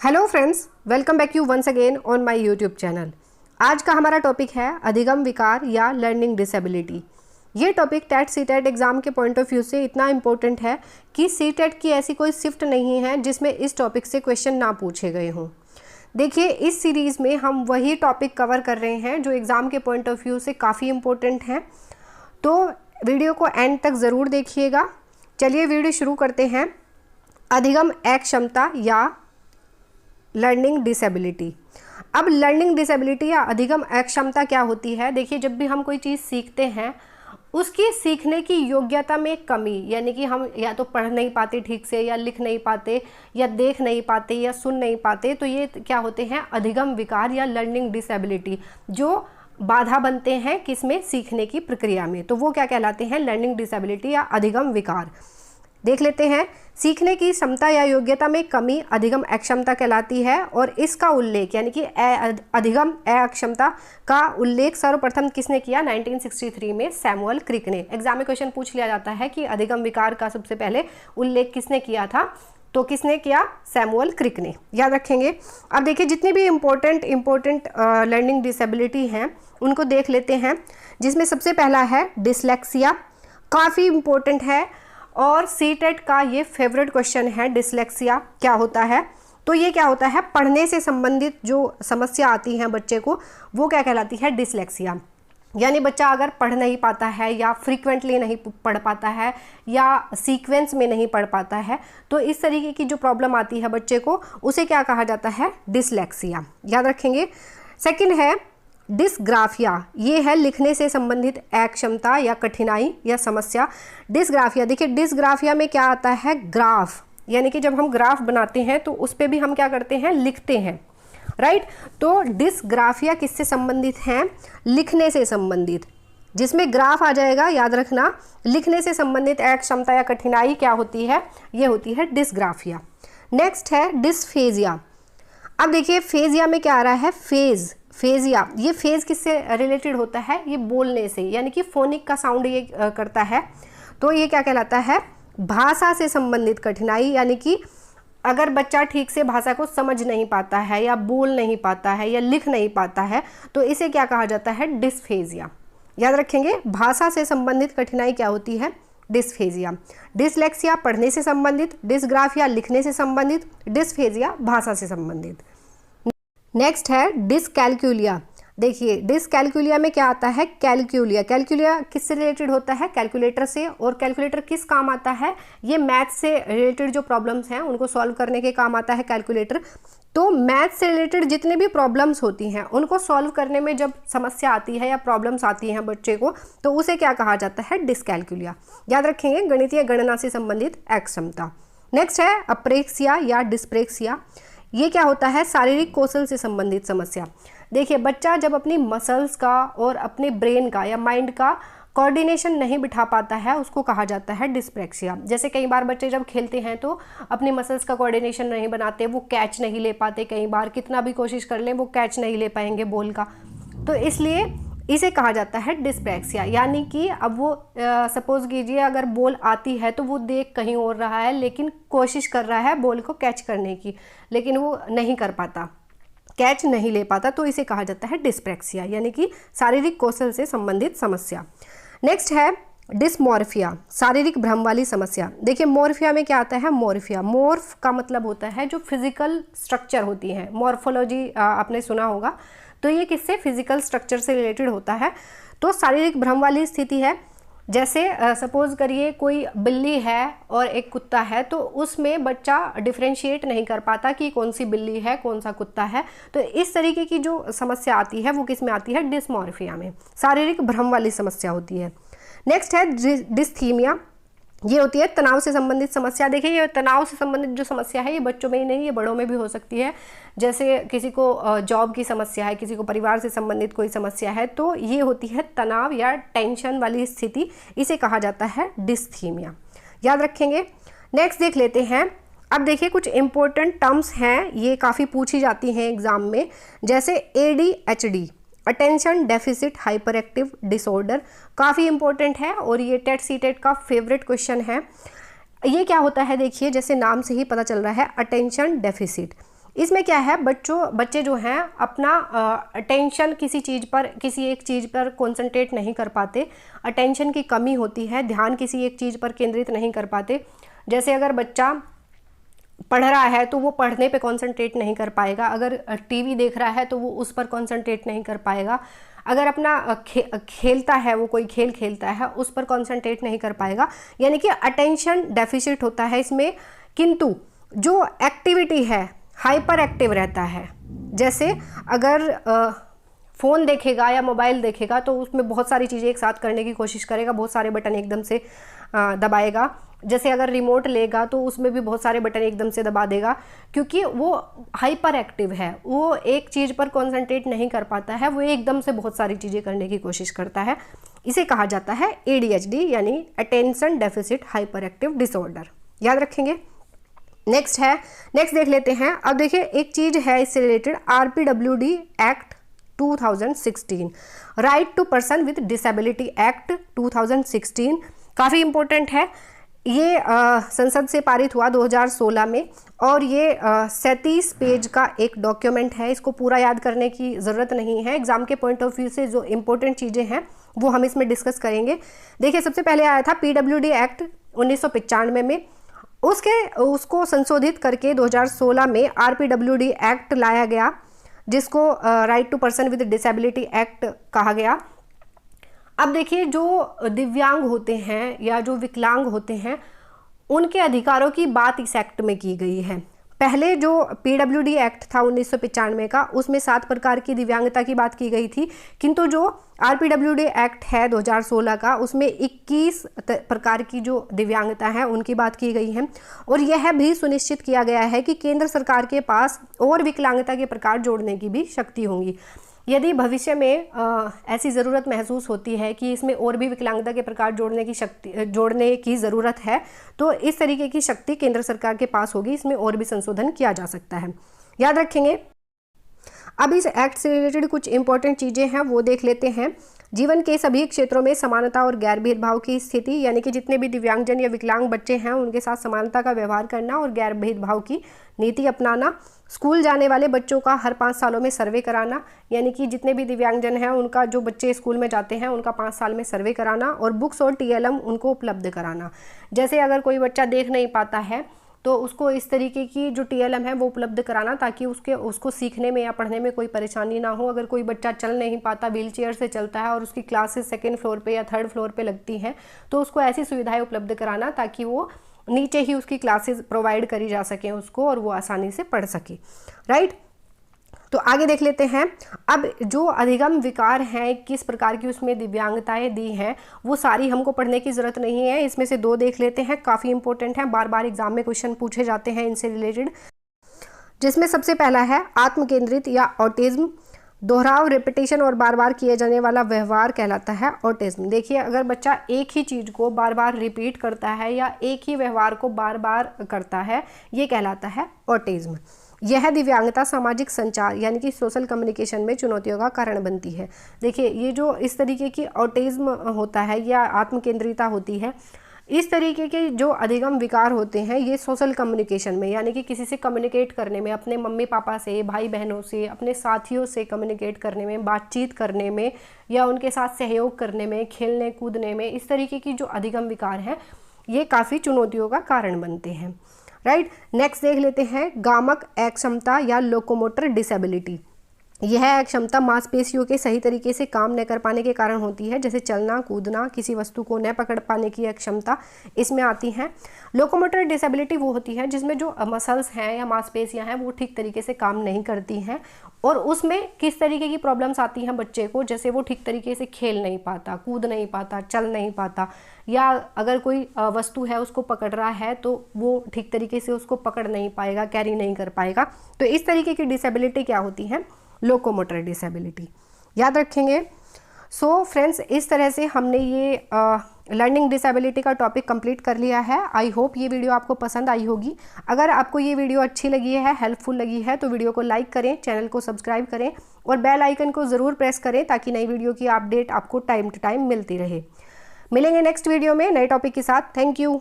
Hello friends, welcome back you once again on my YouTube channel. आज का हमारा topic है अधिगम विकार या लर्निंग डिसेबिलिटी। ये टॉपिक टेट सीटेट एग्ज़ाम के पॉइंट ऑफ व्यू से इतना इम्पोर्टेंट है कि सीटेट की ऐसी कोई शिफ्ट नहीं है जिसमें इस टॉपिक से क्वेश्चन ना पूछे गए हों। देखिए, इस सीरीज़ में हम वही टॉपिक कवर कर रहे हैं जो एग्ज़ाम के पॉइंट ऑफ व्यू से काफ़ी इम्पोर्टेंट हैं, तो वीडियो को एंड तक ज़रूर देखिएगा। चलिए वीडियो शुरू करते हैं। अधिगम अक्षमता या लर्निंग डिसेबिलिटी। अब लर्निंग डिसेबिलिटी या अधिगम अक्षमता क्या होती है? देखिए, जब भी हम कोई चीज़ सीखते हैं उसकी सीखने की योग्यता में कमी, यानी कि हम या तो पढ़ नहीं पाते ठीक से, या लिख नहीं पाते, या देख नहीं पाते, या सुन नहीं पाते, तो ये क्या होते हैं? अधिगम विकार या लर्निंग डिसेबिलिटी, जो बाधा बनते हैं किसमें? सीखने की प्रक्रिया में। तो वो क्या कहलाते हैं? लर्निंग डिसेबिलिटी या अधिगम विकार। देख लेते हैं। सीखने की क्षमता या योग्यता में कमी अधिगम अक्षमता कहलाती है, और इसका उल्लेख यानी कि अधिगम अक्षमता का उल्लेख सर्वप्रथम किसने किया? 1963 में सैमुअल क्रिक ने। एग्जाम में क्वेश्चन पूछ लिया जाता है कि अधिगम विकार का सबसे पहले उल्लेख किसने किया था, तो किसने किया? सैमुअल क्रिक ने। याद रखेंगे। अब देखिए, जितनी भी इम्पोर्टेंट लर्निंग डिसेबिलिटी हैं उनको देख लेते हैं, जिसमें सबसे पहला है डिसलेक्सिया। काफ़ी इम्पोर्टेंट है और सीटेट का ये फेवरेट क्वेश्चन है। डिसलेक्सिया क्या होता है? तो ये क्या होता है? पढ़ने से संबंधित जो समस्या आती है बच्चे को, वो क्या कहलाती है? डिसलेक्सिया। यानी बच्चा अगर पढ़ नहीं पाता है, या फ्रीक्वेंटली नहीं पढ़ पाता है, या सीक्वेंस में नहीं पढ़ पाता है, तो इस तरीके की जो प्रॉब्लम आती है बच्चे को, उसे क्या कहा जाता है? डिसलेक्सिया। याद रखेंगे। सेकंड है डिस्ग्राफिया। ये है लिखने से संबंधित अक्षमता या कठिनाई या समस्या। डिस्ग्राफिया, देखिए डिस्ग्राफिया में क्या आता है? ग्राफ, यानी कि जब हम ग्राफ बनाते हैं तो उस पर भी हम क्या करते हैं? लिखते हैं, राइट। तो डिस्ग्राफिया किससे संबंधित है? लिखने से संबंधित। जिसमें ग्राफ आ जाएगा, याद रखना, लिखने से संबंधित अक्षमता या कठिनाई क्या होती है? ये होती है डिस्ग्राफिया। नेक्स्ट है डिस्फेजिया। अब देखिए, फेजिया में क्या आ रहा है? फेजिया। ये फेज किससे रिलेटेड होता है? ये बोलने से, यानी कि फोनिक का साउंड ये करता है, तो ये क्या कहलाता है? भाषा से संबंधित कठिनाई। यानी कि अगर बच्चा ठीक से भाषा को समझ नहीं पाता है, या बोल नहीं पाता है, या लिख नहीं पाता है, तो इसे क्या कहा जाता है? डिस्फेजिया। याद रखेंगे। भाषा से संबंधित कठिनाई क्या होती है? डिस्फेजिया। डिसलेक्सिया पढ़ने से संबंधित, डिस्ग्राफिया लिखने से संबंधित, डिस्फेजिया भाषा से संबंधित। नेक्स्ट है डिसकैल्कुलिया। देखिए, डिसकैल्कुलिया में क्या आता है? कैलकुलिया। कैलकुलिया किससे रिलेटेड होता है? कैलकुलेटर से। और कैलकुलेटर किस काम आता है? ये मैथ से रिलेटेड जो प्रॉब्लम्स हैं उनको सॉल्व करने के काम आता है कैलकुलेटर। तो मैथ से रिलेटेड जितने भी प्रॉब्लम्स होती हैं उनको सॉल्व करने में जब समस्या आती है या प्रॉब्लम्स आती हैं बच्चे को, तो उसे क्या कहा जाता है? डिसकैल्कुलिया। याद रखेंगे। गणितीय गणना से संबंधित अक्षमता। नेक्स्ट है अप्रेक्सिया या डिस्प्रेक्सिया। ये क्या होता है? शारीरिक कौशल से संबंधित समस्या। देखिए, बच्चा जब अपनी मसल्स का और अपने ब्रेन का या माइंड का कोऑर्डिनेशन नहीं बिठा पाता है, उसको कहा जाता है डिस्प्रेक्सिया। जैसे कई बार बच्चे जब खेलते हैं तो अपने मसल्स का कोऑर्डिनेशन नहीं बनाते, वो कैच नहीं ले पाते, कई बार कितना भी कोशिश कर लें वो कैच नहीं ले पाएंगे बॉल का, तो इसलिए इसे कहा जाता है डिस्प्रेक्सिया। यानी कि अब वो सपोज कीजिए अगर बॉल आती है तो वो देख कहीं और रहा है, लेकिन कोशिश कर रहा है बॉल को कैच करने की, लेकिन वो नहीं कर पाता, कैच नहीं ले पाता, तो इसे कहा जाता है डिस्प्रेक्सिया, यानी कि शारीरिक कौशल से संबंधित समस्या। नेक्स्ट है डिस्मॉर्फिया, शारीरिक भ्रम वाली समस्या। देखिए, मॉर्फिया में क्या आता है? मॉर्फिया। मॉर्फ का मतलब होता है जो फिजिकल स्ट्रक्चर होती है। मॉर्फोलॉजी आपने सुना होगा, तो ये किससे? फिजिकल स्ट्रक्चर से रिलेटेड होता है। तो शारीरिक भ्रम वाली स्थिति है। जैसे सपोज करिए कोई बिल्ली है और एक कुत्ता है, तो उसमें बच्चा डिफ्रेंशिएट नहीं कर पाता कि कौन सी बिल्ली है कौन सा कुत्ता है। तो इस तरीके की जो समस्या आती है वो किस में आती है? डिस्मॉर्फिया में। शारीरिक भ्रम वाली समस्या होती है। नेक्स्ट है डिस्थीमिया। ये होती है तनाव से संबंधित समस्या। देखिए, ये तनाव से संबंधित जो समस्या है ये बच्चों में ही नहीं, ये बड़ों में भी हो सकती है। जैसे किसी को जॉब की समस्या है, किसी को परिवार से संबंधित कोई समस्या है, तो ये होती है तनाव या टेंशन वाली स्थिति, इसे कहा जाता है डिस्थीमिया। याद रखेंगे। नेक्स्ट देख लेते हैं। अब देखिए, कुछ इंपॉर्टेंट टर्म्स हैं, ये काफ़ी पूछी जाती हैं एग्जाम में, जैसे ADHD, attention deficit hyper active disorder. काफ़ी इंपॉर्टेंट है और ये टेट सीटेट का फेवरेट क्वेश्चन है। ये क्या होता है? देखिए, जैसे नाम से ही पता चल रहा है, अटेंशन डेफिसिट। इसमें क्या है, बच्चे जो हैं अपना अटेंशन किसी चीज़ पर, किसी एक चीज़ पर कंसंट्रेट नहीं कर पाते, अटेंशन की कमी होती है, ध्यान किसी एक चीज़ पर केंद्रित नहीं कर पाते। जैसे अगर बच्चा पढ़ रहा है तो वो पढ़ने पे कंसंट्रेट नहीं कर पाएगा, अगर टीवी देख रहा है तो वो उस पर कंसंट्रेट नहीं कर पाएगा, अगर अपना खेलता है, वो कोई खेल खेलता है उस पर कंसंट्रेट नहीं कर पाएगा, यानी कि अटेंशन डेफिसिट होता है इसमें। किंतु जो एक्टिविटी है हाइपर एक्टिव रहता है। जैसे अगर फ़ोन देखेगा या मोबाइल देखेगा तो उसमें बहुत सारी चीज़ें एक साथ करने की कोशिश करेगा, बहुत सारे बटन एकदम से दबाएगा। जैसे अगर रिमोट लेगा तो उसमें भी बहुत सारे बटन एकदम से दबा देगा, क्योंकि वो हाइपर एक्टिव है, वो एक चीज़ पर कंसंट्रेट नहीं कर पाता है, वो एकदम से बहुत सारी चीज़ें करने की कोशिश करता है। इसे कहा जाता है ADHD यानी attention deficit hyper active disorder. याद रखेंगे। नेक्स्ट देख लेते हैं। अब देखिए एक चीज़ है इससे related, RPWD act 2016, right to person with disability act 2016, काफ़ी इंपॉर्टेंट है। ये संसद से पारित हुआ 2016 में और ये 37 पेज का एक डॉक्यूमेंट है। इसको पूरा याद करने की ज़रूरत नहीं है, एग्जाम के पॉइंट ऑफ व्यू से जो इंपॉर्टेंट चीज़ें हैं वो हम इसमें डिस्कस करेंगे। देखिए सबसे पहले आया था PWD एक्ट 1995 में, उसको संशोधित करके 2016 में RPWD एक्ट लाया गया, जिसको right to person with disability act कहा गया। अब देखिए जो दिव्यांग होते हैं या जो विकलांग होते हैं उनके अधिकारों की बात इस एक्ट में की गई है। पहले जो PWD एक्ट था 1995 का, उसमें 7 प्रकार की दिव्यांगता की बात की गई थी, किंतु जो RPWD एक्ट है 2016 का, उसमें 21 प्रकार की जो दिव्यांगता है उनकी बात की गई है। और यह भी सुनिश्चित किया गया है कि केंद्र सरकार के पास और विकलांगता के प्रकार जोड़ने की भी शक्ति होंगी। यदि भविष्य में ऐसी ज़रूरत महसूस होती है कि इसमें और भी विकलांगता के प्रकार जोड़ने की ज़रूरत है, तो इस तरीके की शक्ति केंद्र सरकार के पास होगी, इसमें और भी संशोधन किया जा सकता है। याद रखेंगे। अब इस एक्ट से रिलेटेड कुछ इंपॉर्टेंट चीज़ें हैं वो देख लेते हैं। जीवन के सभी क्षेत्रों में समानता और गैर भेदभाव की स्थिति, यानी कि जितने भी दिव्यांगजन या विकलांग बच्चे हैं उनके साथ समानता का व्यवहार करना और गैर भेदभाव की नीति अपनाना। स्कूल जाने वाले बच्चों का हर 5 सालों में सर्वे कराना, यानी कि जितने भी दिव्यांगजन हैं उनका, जो बच्चे स्कूल में जाते हैं उनका 5 साल में सर्वे कराना। और बुक्स और TLM उनको उपलब्ध कराना। जैसे अगर कोई बच्चा देख नहीं पाता है तो उसको इस तरीके की जो TLM है वो उपलब्ध कराना, ताकि उसको सीखने में या पढ़ने में कोई परेशानी ना हो। अगर कोई बच्चा चल नहीं पाता, व्हीलचेयर से चलता है और उसकी क्लासेस 2nd फ्लोर पे या 3rd फ्लोर पे लगती हैं, तो उसको ऐसी सुविधाएं उपलब्ध कराना ताकि वो नीचे ही उसकी क्लासेस प्रोवाइड करी जा सकें उसको और वो आसानी से पढ़ सके। राइट, तो आगे देख लेते हैं। अब जो अधिगम विकार हैं, किस प्रकार की उसमें दिव्यांगताएं दी हैं, वो सारी हमको पढ़ने की ज़रूरत नहीं है। इसमें से 2 देख लेते हैं, काफ़ी इंपॉर्टेंट है, बार बार एग्जाम में क्वेश्चन पूछे जाते हैं इनसे रिलेटेड। जिसमें सबसे पहला है आत्मकेंद्रित या ऑटिज्म। दोहराव, रिपीटेशन और बार बार किए जाने वाला व्यवहार कहलाता है ऑटिज्म। देखिए अगर बच्चा एक ही चीज़ को बार बार रिपीट करता है या एक ही व्यवहार को बार बार करता है, ये कहलाता है ऑटिज्म। यह दिव्यांगता सामाजिक संचार यानी कि सोशल कम्युनिकेशन में चुनौतियों का कारण बनती है। देखिए ये जो इस तरीके की ऑटिज्म होता है या आत्मकेंद्रिता होती है, इस तरीके के जो अधिगम विकार होते हैं ये सोशल कम्युनिकेशन में, यानी कि किसी से कम्युनिकेट करने में, अपने मम्मी पापा से, भाई बहनों से, अपने साथियों से कम्युनिकेट करने में, बातचीत करने में या उनके साथ सहयोग करने में, खेलने कूदने में, इस तरीके की जो अधिगम विकार हैं ये काफ़ी चुनौतियों का कारण बनते हैं। राइट, नेक्स्ट देख लेते हैं गामक अक्षमता या लोकोमोटर डिसेबिलिटी। यह अक्षमता मांसपेशियों के सही तरीके से काम न कर पाने के कारण होती है, जैसे चलना कूदना, किसी वस्तु को न पकड़ पाने की अक्षमता इसमें आती है। लोकोमोटर डिसेबिलिटी वो होती है जिसमें जो मसल्स हैं या मांसपेशियां हैं वो ठीक तरीके से काम नहीं करती हैं, और उसमें किस तरीके की प्रॉब्लम्स आती हैं बच्चे को, जैसे वो ठीक तरीके से खेल नहीं पाता, कूद नहीं पाता, चल नहीं पाता, या अगर कोई वस्तु है उसको पकड़ रहा है तो वो ठीक तरीके से उसको पकड़ नहीं पाएगा, कैरी नहीं कर पाएगा। तो इस तरीके की डिसेबिलिटी क्या होती है, लोकोमोटर डिसेबिलिटी। याद रखेंगे। सो फ्रेंड्स, इस तरह से हमने ये लर्निंग डिसेबिलिटी का टॉपिक कंप्लीट कर लिया है। आई होप ये वीडियो आपको पसंद आई होगी। अगर आपको ये वीडियो अच्छी लगी है, हेल्पफुल लगी है, तो वीडियो को लाइक करें, चैनल को सब्सक्राइब करें और बेल आइकन को ज़रूर प्रेस करें ताकि नई वीडियो की अपडेट आपको टाइम टू टाइम मिलती रहे। मिलेंगे नेक्स्ट वीडियो में नए टॉपिक के साथ। Thank you.